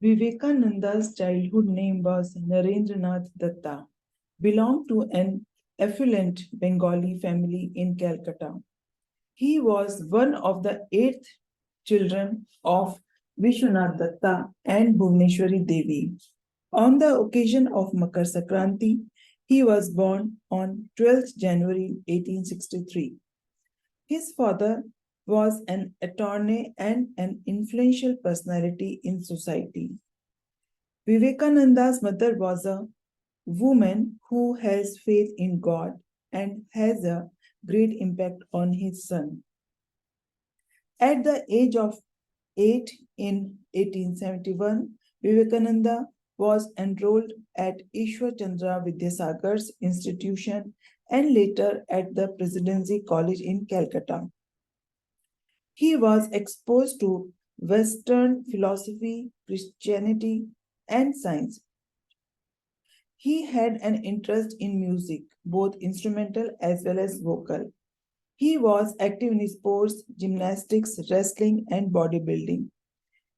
Vivekananda's childhood name was Narendranath Datta, belonged to an affluent Bengali family in Calcutta. He was one of the 8 children of Vishwanath Datta and Bhuvneshwari Devi. On the occasion of Makar Sankranti, he was born on 12th January 1863. His father was an attorney and an influential personality in society. Vivekananda's mother was a woman who has faith in God and has a great impact on his son. At the age of 8 in 1871, Vivekananda was enrolled at Ishwar Chandra Vidyasagar's institution and later at the Presidency College in Calcutta. He was exposed to Western philosophy, Christianity, and science. He had an interest in music, both instrumental as well as vocal. He was active in sports, gymnastics, wrestling, and bodybuilding.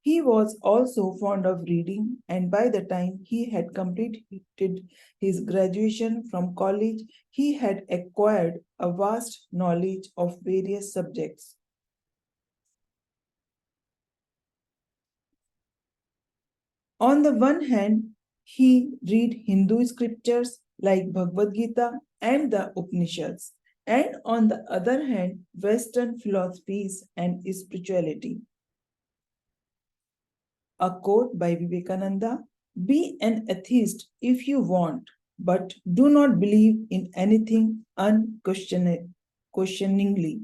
He was also fond of reading, and by the time he had completed his graduation from college, he had acquired a vast knowledge of various subjects. On the one hand, he read Hindu scriptures like Bhagavad Gita and the Upanishads, and on the other hand, Western philosophies and spirituality. A quote by Vivekananda: "Be an atheist if you want, but do not believe in anything unquestioningly."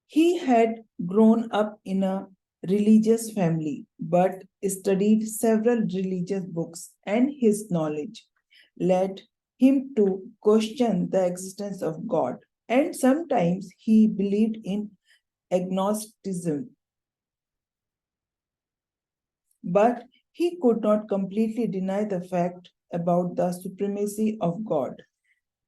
He had grown up in a religious family, but studied several religious books, and his knowledge led him to question the existence of God. And sometimes he believed in agnosticism, but he could not completely deny the fact about the supremacy of God.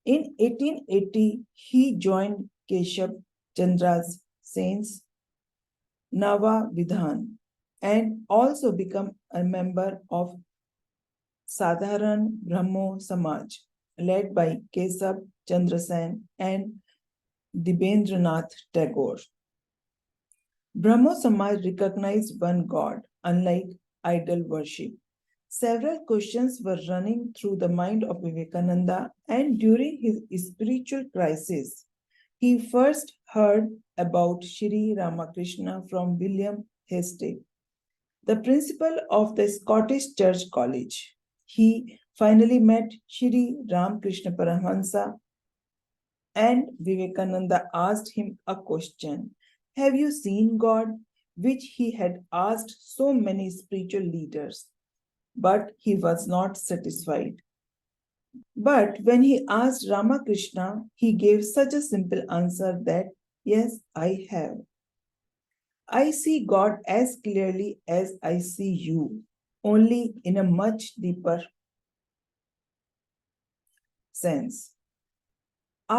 In 1880, he joined Keshav Chandra's Saints Nava Vidhan and also become a member of Sadharan Brahmo Samaj led by Kesab Chandra Sen and Dibendranath Tagore. Brahmo Samaj recognized one God, unlike idol worship. Several questions were running through the mind of Vivekananda, and during his spiritual crisis, he first heard about Shri Ramakrishna from William Hastie, the principal of the Scottish Church College. He finally met Shri Ramakrishna Paramahansa, and Vivekananda asked him a question: "Have you seen God?" which he had asked so many spiritual leaders. But he was not satisfied. But when he asked Ramakrishna, he gave such a simple answer that, "Yes, I have. I see God as clearly as I see you, only in a much deeper sense."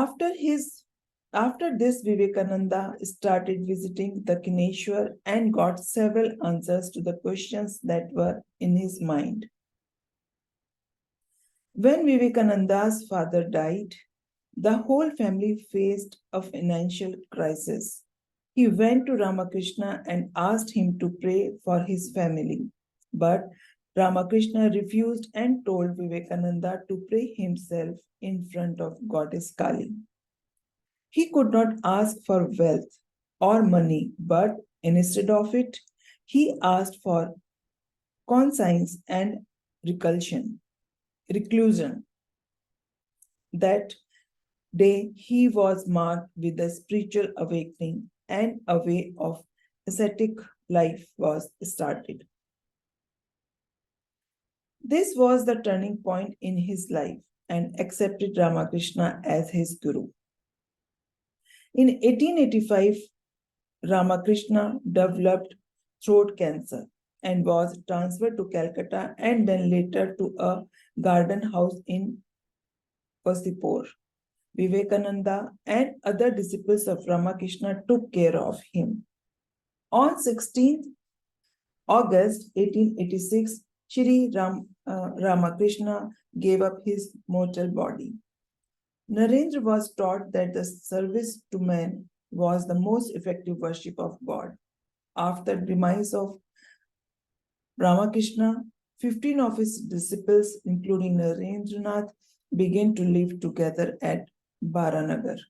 After his After this, Vivekananda started visiting the Kineshwar and got several answers to the questions that were in his mind. When Vivekananda's father died, the whole family faced a financial crisis. He went to Ramakrishna and asked him to pray for his family. But Ramakrishna refused and told Vivekananda to pray himself in front of Goddess Kali. He could not ask for wealth or money, but instead of it, he asked for conscience and reclusion. That day, he was marked with a spiritual awakening, and a way of ascetic life was started. This was the turning point in his life, and accepted Ramakrishna as his guru. In 1885, Ramakrishna developed throat cancer and was transferred to Calcutta and then later to a garden house in Pasipur. Vivekananda and other disciples of Ramakrishna took care of him. On 16th August 1886, Shri Ramakrishna gave up his mortal body. Narendra was taught that the service to man was the most effective worship of God. After the demise of Ramakrishna, 15 of his disciples, including Narendranath, began to live together at Baranagar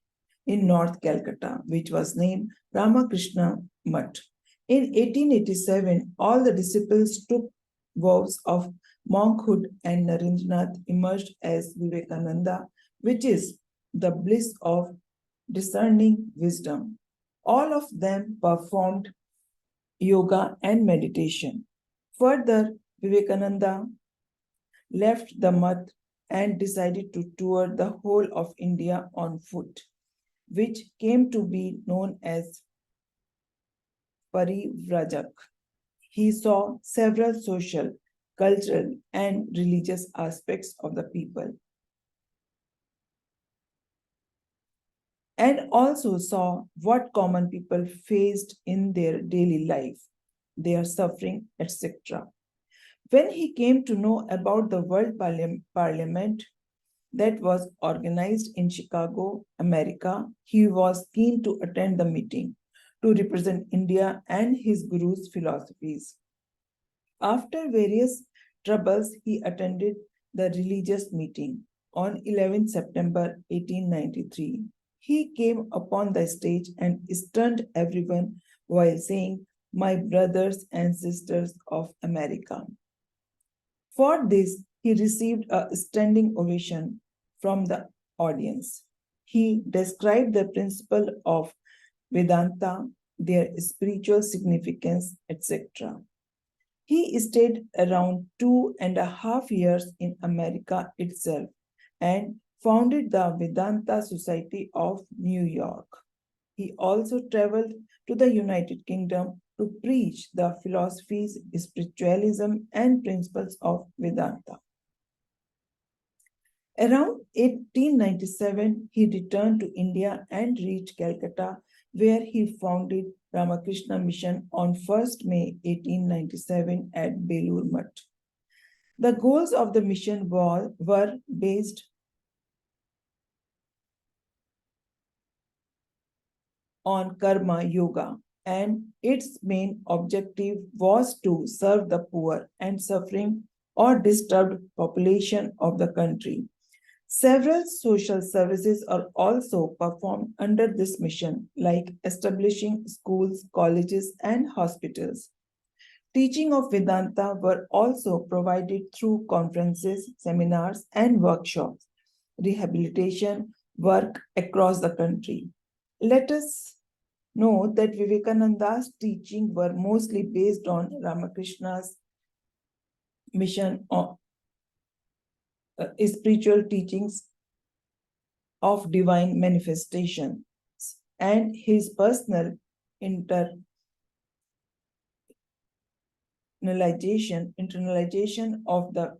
in North Calcutta, which was named Ramakrishna Mutt. In 1887, all the disciples took vows of monkhood and Narendranath emerged as Vivekananda, which is the bliss of discerning wisdom. All of them performed yoga and meditation. Further, Vivekananda left the Math and decided to tour the whole of India on foot, which came to be known as Parivrajak. He saw several social, cultural, and religious aspects of the people, and also saw what common people faced in their daily life, their suffering, etc. When he came to know about the World Parliament that was organized in Chicago, America, he was keen to attend the meeting to represent India and his guru's philosophies. After various troubles, he attended the religious meeting on 11 September 1893. He came upon the stage and stunned everyone while saying, "My brothers and sisters of America." For this, he received a standing ovation from the audience. He described the principle of Vedanta, their spiritual significance, etc. He stayed around 2.5 years in America itself and founded the Vedanta Society of New York. He also traveled to the United Kingdom to preach the philosophies, spiritualism, and principles of Vedanta. Around 1897, he returned to India and reached Calcutta, where he founded Ramakrishna Mission on 1st May 1897 at Belur Mutt. The goals of the mission were based on karma yoga, and its main objective was to serve the poor and suffering or disturbed population of the country. Several social services are also performed under this mission, like establishing schools, colleges, and hospitals. Teaching of Vedanta were also provided through conferences, seminars, and workshops, rehabilitation work across the country. Let us know that Vivekananda's teachings were mostly based on Ramakrishna's mission on spiritual teachings of divine manifestation and his personal internalization of the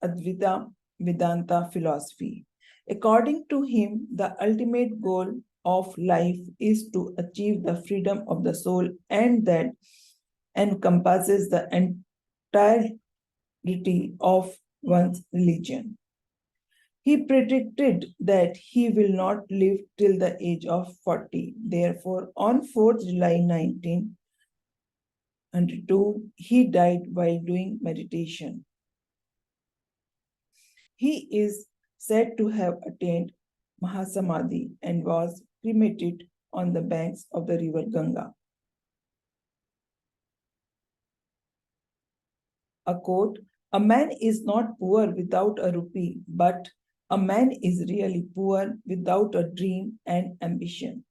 Advaita Vedanta philosophy. According to him, the ultimate goal of life is to achieve the freedom of the soul, and that encompasses the entirety of one's religion. He predicted that he will not live till the age of 40. Therefore, on 4th July 1902, he died while doing meditation. He is said to have attained Mahasamadhi and was cremated on the banks of the river Ganga. A quote, "A man is not poor without a rupee, but a man is really poor without a dream and ambition."